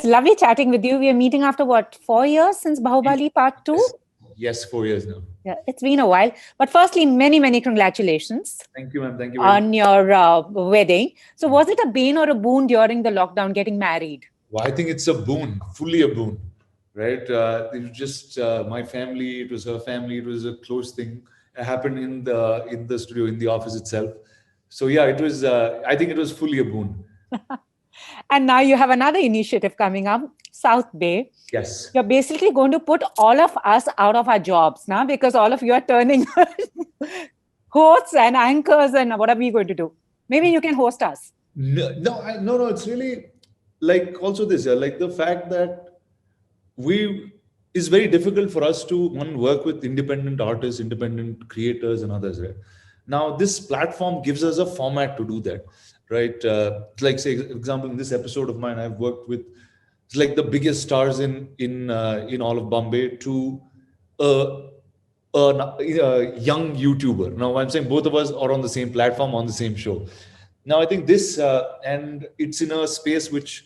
it's lovely chatting with you. We are meeting after what, 4 years since Baahubali Part 2? Yes, 4 years now. Yeah, it's been a while. But firstly, many, many congratulations Thank you, ma'am. Thank you very much. on your wedding. So was it a bane or a boon during the lockdown getting married? Well, I think it's a boon, fully a boon, right? It was just my family. It was her family. It was a close thing. It happened in the studio, in the office itself. So yeah, it was. I think it was fully a boon. And now you have another initiative coming up, South Bay. Yes. You're basically going to put all of us out of our jobs now because all of you are turning hosts and anchors and what are we going to do? Maybe you can host us. No. It's really like also this, like the fact that we is very difficult for us to work with independent artists, independent creators, and others. Right now, this platform gives us a format to do that. Right, like say, example, in this episode of mine, I've worked with like the biggest stars in all of Bombay to a young YouTuber. Now, I'm saying both of us are on the same platform on the same show. Now, I think this and it's in a space which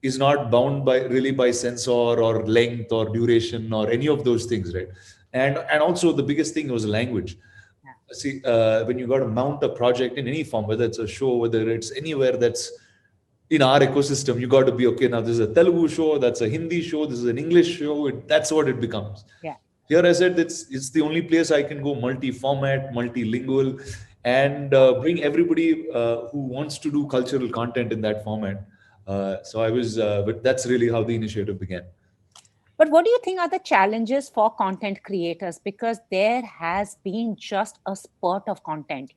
is not bound by censor or length or duration or any of those things, right? And also the biggest thing was language. See, when you got to mount a project in any form, whether it's a show, whether it's anywhere that's in our ecosystem, you got to be okay. Now, this is a Telugu show, that's a Hindi show, this is an English show. That's what it becomes. Yeah. Here, I said it's the only place I can go multi-format, multilingual, and bring everybody who wants to do cultural content in that format. So I was, but that's really how the initiative began. But what do you think are the challenges for content creators? Because there has been just a spurt of content,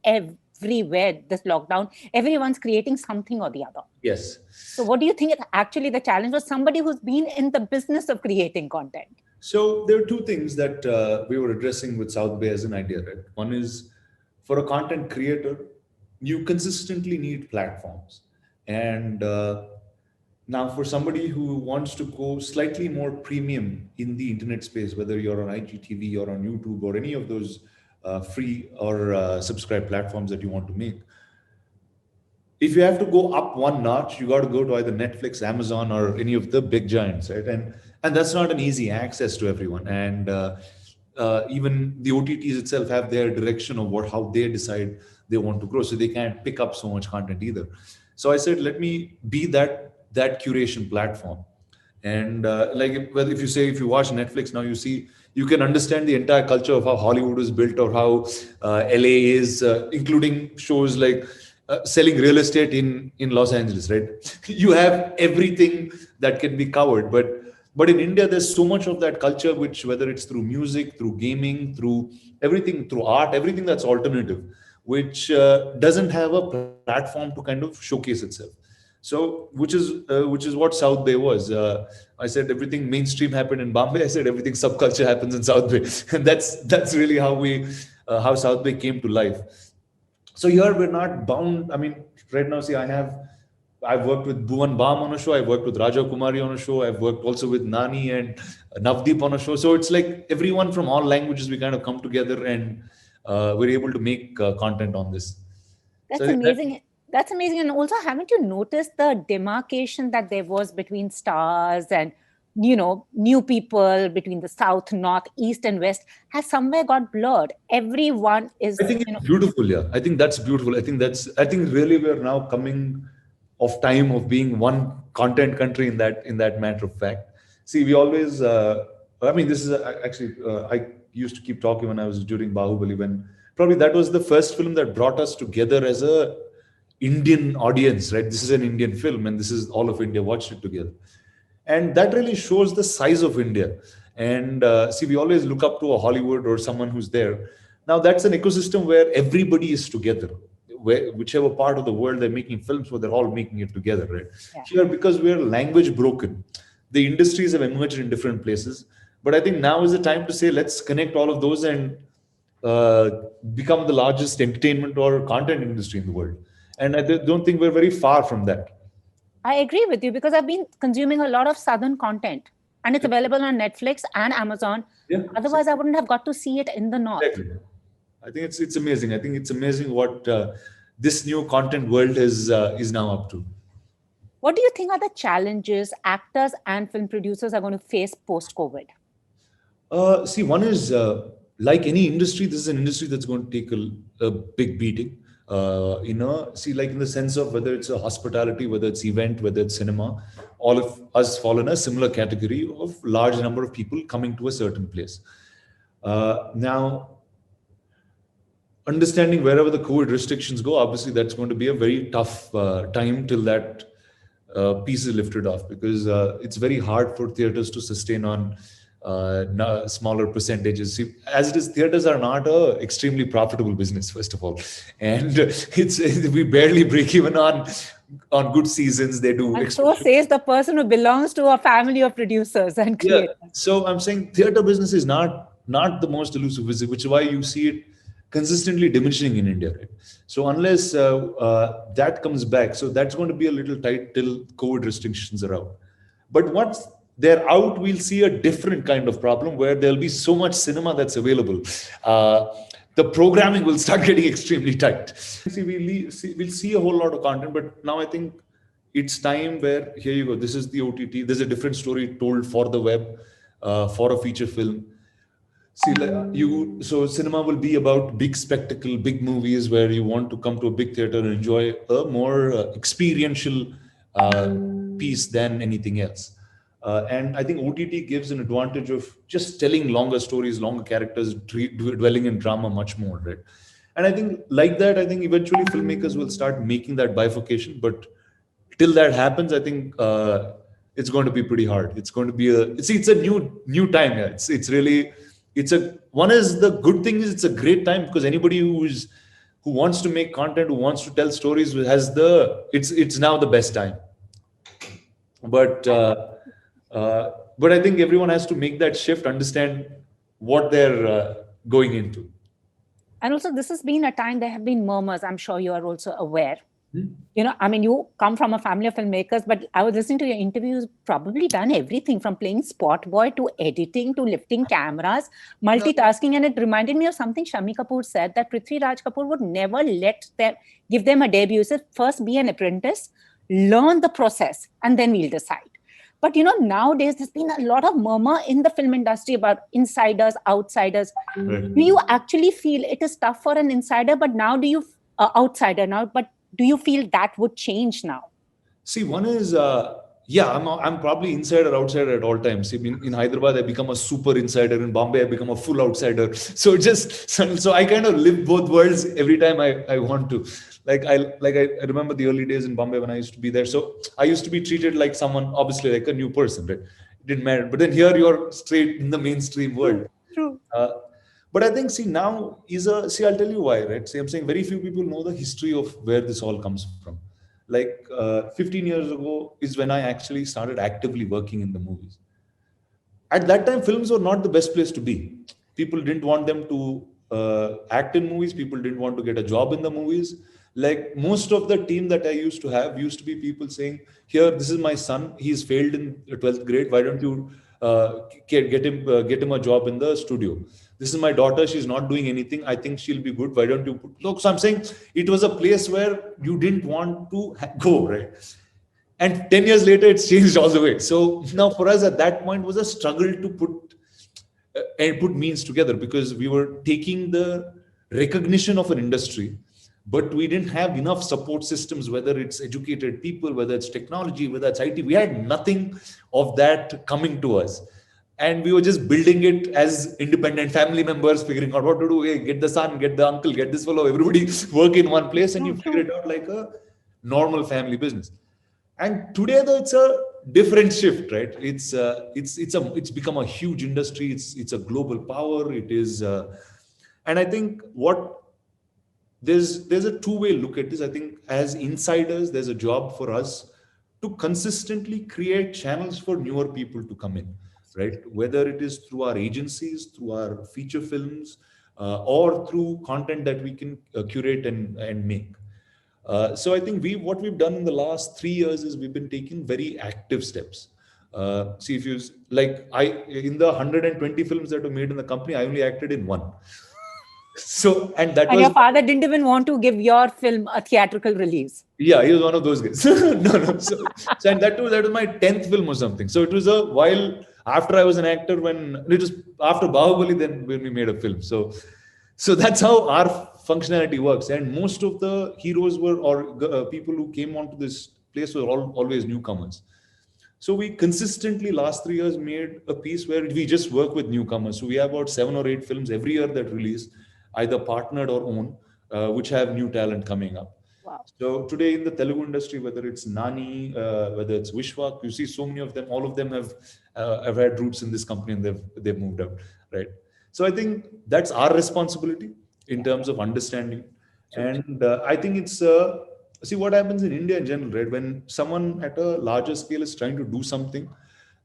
everywhere this lockdown, everyone's creating something or the other. Yes. So what do you think is actually the challenge for somebody who's been in the business of creating content? So there are two things that we were addressing with South Bay as an idea, right? One is for a content creator, you consistently need platforms. And now for somebody who wants to go slightly more premium in the internet space, whether you're on IGTV or on YouTube or any of those free or subscribe platforms that you want to make, if you have to go up one notch, you got to go to either Netflix, Amazon, or any of the big giants, right? And that's not an easy access to everyone. And even the OTTs itself have their direction of how they decide they want to grow, so they can't pick up so much content either. So I said, let me be that curation platform. And like if you watch Netflix now, you can understand the entire culture of how Hollywood is built or how LA is, including shows like selling real estate in Los Angeles, right? You have everything that can be covered, but in India, there's so much of that culture, which whether it's through music, through gaming, through everything, through art, everything that's alternative, which doesn't have a platform to kind of showcase itself. So, which is what South Bay was. I said everything mainstream happened in Bombay. I said everything subculture happens in South Bay, and that's really how South Bay came to life. So here we're not bound. I mean, right now, see, I've worked with Bhuvan Bam on a show. I've worked with Raja Kumari on a show. I've worked also with Nani and Navdeep on a show. So it's like everyone from all languages, we kind of come together and we're able to make content on this. That's amazing. That's amazing. And also, haven't you noticed the demarcation that there was between stars and, new people between the South, North, East and West has somewhere got blurred. Everyone is... I think it's beautiful, yeah. I think that's beautiful. I think really we're now coming of time of being one content country in that matter of fact. See, we always, this is actually, I used to keep talking when I was during Baahubali, when probably that was the first film that brought us together as a Indian audience, right? This is an Indian film and this is all of India watched it together. And that really shows the size of India. And see, we always look up to a Hollywood or someone who's there. Now that's an ecosystem where everybody is together. Whichever part of the world they're making films for, they're all making it together, right? Yeah. Here, because we're language broken, the industries have emerged in different places. But I think now is the time to say, let's connect all of those and become the largest entertainment or content industry in the world. And I don't think we're very far from that. I agree with you because I've been consuming a lot of Southern content and it's available on Netflix and Amazon. Yeah. Otherwise, I wouldn't have got to see it in the North. Exactly. I think it's amazing. I think it's amazing what this new content world is now up to. What do you think are the challenges actors and film producers are going to face post-COVID? See, one is like any industry, this is an industry that's going to take a big beating. See, like in the sense of whether it's a hospitality, whether it's event, whether it's cinema, all of us fall in a similar category of large number of people coming to a certain place. Now, understanding wherever the COVID restrictions go, obviously that's going to be a very tough time till that piece is lifted off, because it's very hard for theaters to sustain on smaller percentages. See, as it is, theaters are not a extremely profitable business, first of all, and it's we barely break even on good seasons. They do. And so says the person who belongs to a family of producers and Yeah. creators. So I'm saying theater business is not the most elusive, which is why you see it consistently diminishing in India. Right? So unless that comes back, so that's going to be a little tight till COVID restrictions are out. But once they're out, we'll see a different kind of problem where there'll be so much cinema that's available. The programming will start getting extremely tight. We'll see a whole lot of content, but now I think it's time where, here you go, this is the OTT, there's a different story told for the web, for a feature film. See, so cinema will be about big spectacle, big movies where you want to come to a big theater and enjoy a more experiential piece than anything else. And I think OTT gives an advantage of just telling longer stories, longer characters, dwelling in drama much more, right? And I think like that, I think eventually filmmakers will start making that bifurcation. But till that happens, I think it's going to be pretty hard. It's going to be it's a new time. Yeah, it's really one is the good thing is it's a great time because anybody who wants to make content, who wants to tell stories, it's now the best time. But I think everyone has to make that shift, understand what they're going into. And also, this has been a time there have been murmurs. I'm sure you are also aware. I mean, you come from a family of filmmakers, but I was listening to your interviews, probably done everything from playing spot boy to editing to lifting cameras, multitasking. And it reminded me of something Shammi Kapoor said, that Prithvi Raj Kapoor would never give them a debut. He said, first be an apprentice, learn the process, and then we'll decide. But, nowadays there's been a lot of murmur in the film industry about insiders, outsiders. Right. Do you actually feel it is tough for an insider, but now outsider now, but do you feel that would change now? See, one is, I'm probably insider, outsider at all times. In Hyderabad, I become a super insider. In Bombay, I become a full outsider. So I kind of live both worlds every time I want to. I remember the early days in Bombay when I used to be there. So I used to be treated like someone, obviously like a new person, right? It didn't matter. But then here you're straight in the mainstream world. True. But I think, now I'll tell you why, right? I'm saying very few people know the history of where this all comes from. 15 years ago is when I actually started actively working in the movies. At that time, films were not the best place to be. People didn't want them to act in movies. People didn't want to get a job in the movies. Like most of the team that I used to have used to be people saying, here, this is my son. He's failed in 12th grade. Why don't you get him a job in the studio? This is my daughter. She's not doing anything. I think she'll be good. Why don't you look? So I'm saying it was a place where you didn't want to go, right? And 10 years later, it's changed all the way. So now for us at that point was a struggle to put means together, because we were taking the recognition of an industry, but we didn't have enough support systems, whether it's educated people, whether it's technology, whether it's IT. We had nothing of that coming to us. And we were just building it as independent family members, figuring out what to do. Hey, get the son, get the uncle, get this fellow, everybody work in one place, and you figure it out like a normal family business. And today, though, it's a different shift, right? It's become a huge industry. It's a global power. It is, and I think there's a two-way look at this. I think as insiders, there's a job for us to consistently create channels for newer people to come in. Right? Whether it is through our agencies, through our feature films, or through content that we can curate and make. So I think what we've done in the last 3 years is we've been taking very active steps. In the 120 films that were made in the company, I only acted in one. So, and that And was, your father didn't even want to give your film a theatrical release. yeah, he was one of those guys. No. So, and that was my 10th film or something. So it was a while after I was an actor, when it was after Baahubali, then when we made a film. So that's how our functionality works. And most of the heroes were, or people who came onto this place were always newcomers. So we consistently last 3 years made a piece where we just work with newcomers. So we have about 7 or 8 films every year that release, either partnered or own, which have new talent coming up. Wow. So today in the Telugu industry, whether it's Nani, whether it's Vishwak, you see so many of them. All of them have had roots in this company, and they've moved out, right? So I think that's our responsibility in terms of understanding, and I think it's see what happens in India in general, right? When someone at a larger scale is trying to do something,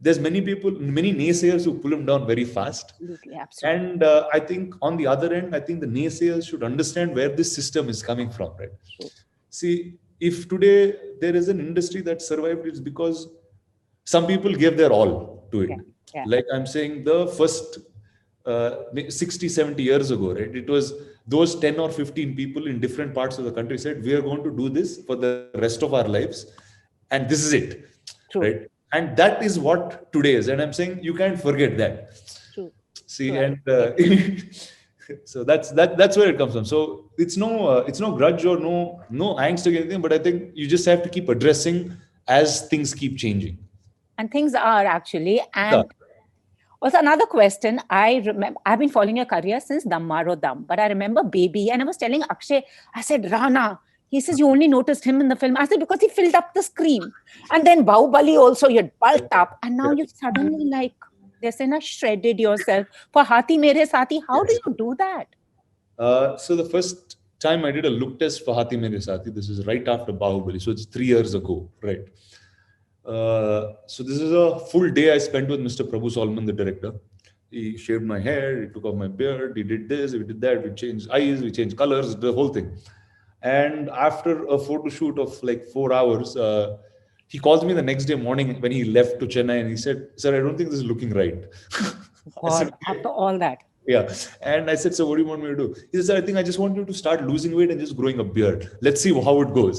there's many people, many naysayers who pull him down very fast. Absolutely, absolutely. And I think on the other end, I think the naysayers should understand where this system is coming from, right? True. See, if today there is an industry that survived, it's because some people gave their all to it. Yeah. Like I'm saying, the first 60, 70 years ago, right? It was those 10 or 15 people in different parts of the country said, we are going to do this for the rest of our lives. And this is it, True. right? And that is what today is. And I'm saying you can't forget that. True. See, True. and so that's where it comes from. So it's no grudge or no angst or anything, but I think you just have to keep addressing as things keep changing. And things are actually. And Yeah. also another question, I remember, I've been following your career since Dammaro Dam, but I remember Baby, and I was telling Akshay, I said, Rana, he says you only noticed him in the film. I said, because he filled up the screen. And then Baahubali also, you had bulked up. And now you suddenly, like, they're saying, shredded yourself. For Haathi Mere Saathi, how do you do that? So the first time I did a look test for Haathi Mere Saathi, this is right after Baahubali. So it's 3 years ago, right? So this is a full day I spent with Mr. Prabhu Solomon, the director. He shaved my hair, he took off my beard, he did this, he did that, we changed eyes, we changed colors, the whole thing. And after a photo shoot of like 4 hours, he called me the next day morning when he left to Chennai, and he said, "Sir, I don't think this is looking right." God, after all that. Yeah. And I said, "So what do you want me to do?" He said, "I think I just want you to start losing weight and just growing a beard. Let's see how it goes."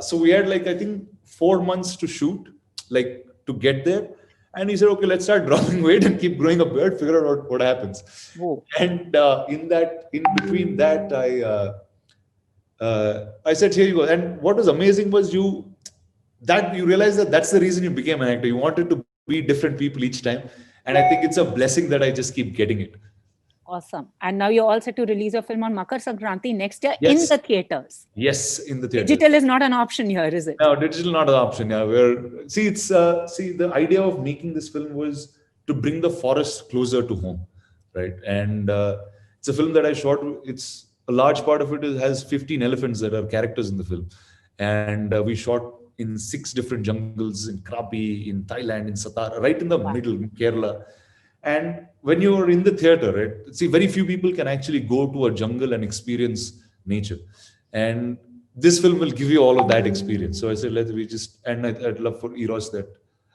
So we had like, I think 4 months to shoot, like to get there. And he said, "Okay, let's start dropping weight and keep growing a beard, figure out what happens." Whoa. And in between that, I said, "Here you go." And what was amazing was you realize that that's the reason you became an actor. You wanted to be different people each time. And I think it's a blessing that I just keep getting it. Awesome. And now you're all set to release your film on Makar Sankranti next year Yes. in the theaters. Yes, in the theater. Digital is not an option here, is it? No, digital not an option. Yeah, the idea of making this film was to bring the forest closer to home, right? And it's a film that I shot. It's a large part of it has 15 elephants that are characters in the film, and we shot in 6 different jungles in Krabi, in Thailand, in Satara, right in the middle, in Kerala. And when you're in the theater, right? See, very few people can actually go to a jungle and experience nature. And this film will give you all of that experience. So I said, I'd love for Eros that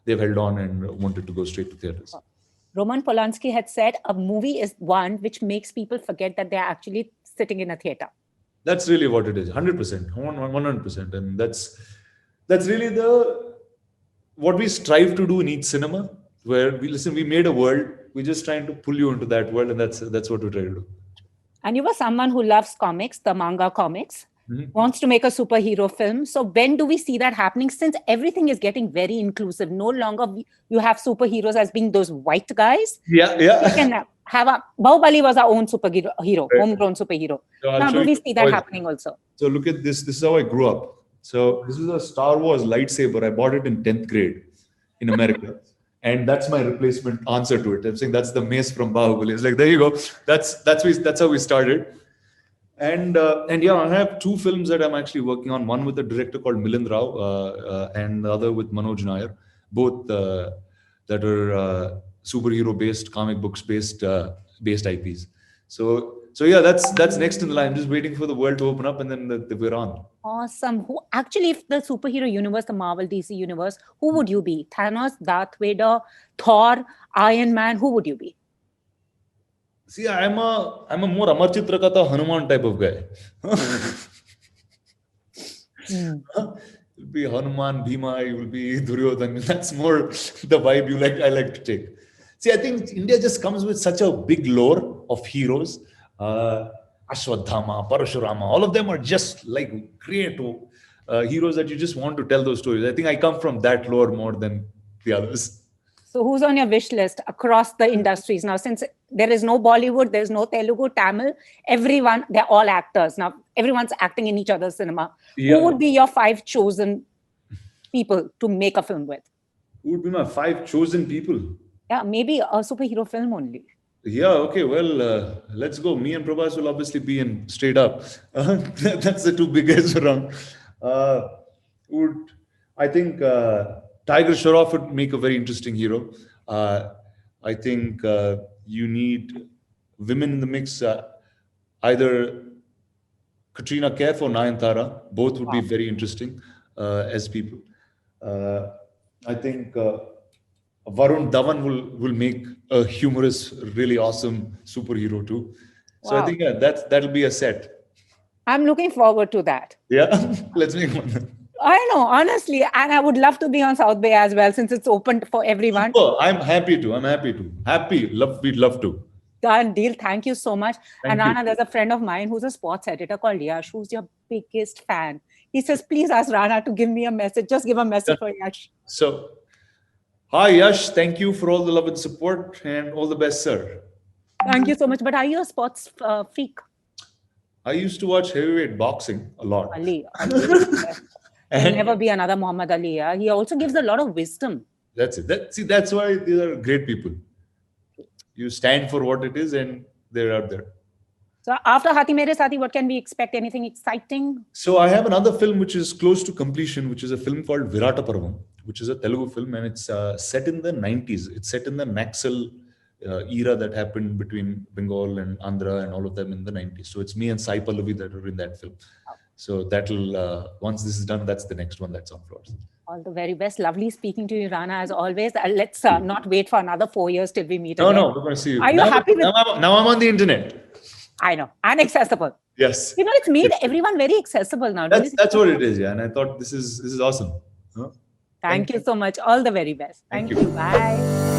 they've held on and wanted to go straight to theaters. Roman Polanski had said a movie is one which makes people forget that they're actually sitting in a theater. That's really what it is. 100%, 100%. And that's really what we strive to do in each cinema, where we made a world, we're just trying to pull you into that world, and that's what we try to do. And you were someone who loves comics, the manga comics, wants to make a superhero film. So when do we see that happening? Since everything is getting very inclusive, no longer you have superheroes as being those white guys. Yeah. We can have Baahubali was our own superhero, homegrown superhero. So now do we see that happening also? So look at this. This is how I grew up. So this is a Star Wars lightsaber. I bought it in 10th grade in America. And that's my replacement answer to it. I'm saying that's the mace from Baahubali. It's like, there you go. That's how we started. And yeah, I have 2 films that I'm actually working on. One with a director called Milind Rao, and the other with Manoj Nair. Both that are superhero based, comic books based IPs. So yeah, that's next in the line. I'm just waiting for the world to open up, and then we're on. Awesome. Who actually, if the superhero universe, the Marvel DC universe, who would you be? Thanos, Darth Vader, Thor, Iron Man? Who would you be? See, I'm a more Amarchitra Katha Hanuman type of guy. Mm. You'll be Hanuman, Bhima, you will be Duryodhan. That's more the vibe I like to take. See, I think India just comes with such a big lore of heroes. Uh, Ashwadhama, Parashurama, all of them are just like great heroes that you just want to tell those stories. I think I come from that lore more than the others. So who's on your wish list across the industries now? Since there is no Bollywood, there's no Telugu, Tamil, everyone, they're all actors. Now everyone's acting in each other's cinema. Who Yeah. would be your 5 chosen people to make a film with? Who would be my 5 chosen people? Yeah, maybe a superhero film only. Yeah, okay, well, let's go. Me and Prabhas will obviously be in straight up. That's the two biggest around. Uh, would I think Tiger Shroff would make a very interesting hero. Uh, I think you need women in the mix, either Katrina Kaif or Nayantara. Both would be Wow. very interesting as people. Uh, I think Varun Dhawan will make a humorous, really awesome superhero too. So I Wow. think that'll be a set. I'm looking forward to that. Yeah, let's make one. I know, honestly, and I would love to be on South Bay as well since it's open for everyone. Oh, I'm happy to. I'm happy to. Happy. Love. We'd love to. Done deal. Thank you so much. And Thank you. Rana, there's a friend of mine who's a sports editor called Yash, who's your biggest fan. He says, please ask Rana to give me a message. Just give a message for Yash. So, hi Yash. Thank you for all the love and support, and all the best, sir. Thank you so much. But are you a sports freak? I used to watch heavyweight boxing a lot. Ali. There'll never be another Muhammad Ali. Yeah? He also gives a lot of wisdom. That's it. That's why these are great people. You stand for what it is, and they're out there. So after Haathi Mere Saathi, what can we expect? Anything exciting? So I have another film which is close to completion, which is a film called Virata Parvam, which is a Telugu film, and it's set in the 90s. It's set in the Naxal era that happened between Bengal and Andhra and all of them in the 90s. So it's me and Sai Pallavi that are in that film. So that'll, once this is done, that's the next one that's on floors. All the very best. Lovely speaking to you, Rana, as always. Let's not wait for another 4 years till we meet No, again. no, we're going to see you. Are you happy with... Now I'm on the internet. I know. And accessible. Yes. You know, it's made everyone very accessible now. That's what it is, yeah. And I thought this is awesome. Huh? Thank you so much. All the very best. Thank Thank you. you. Bye.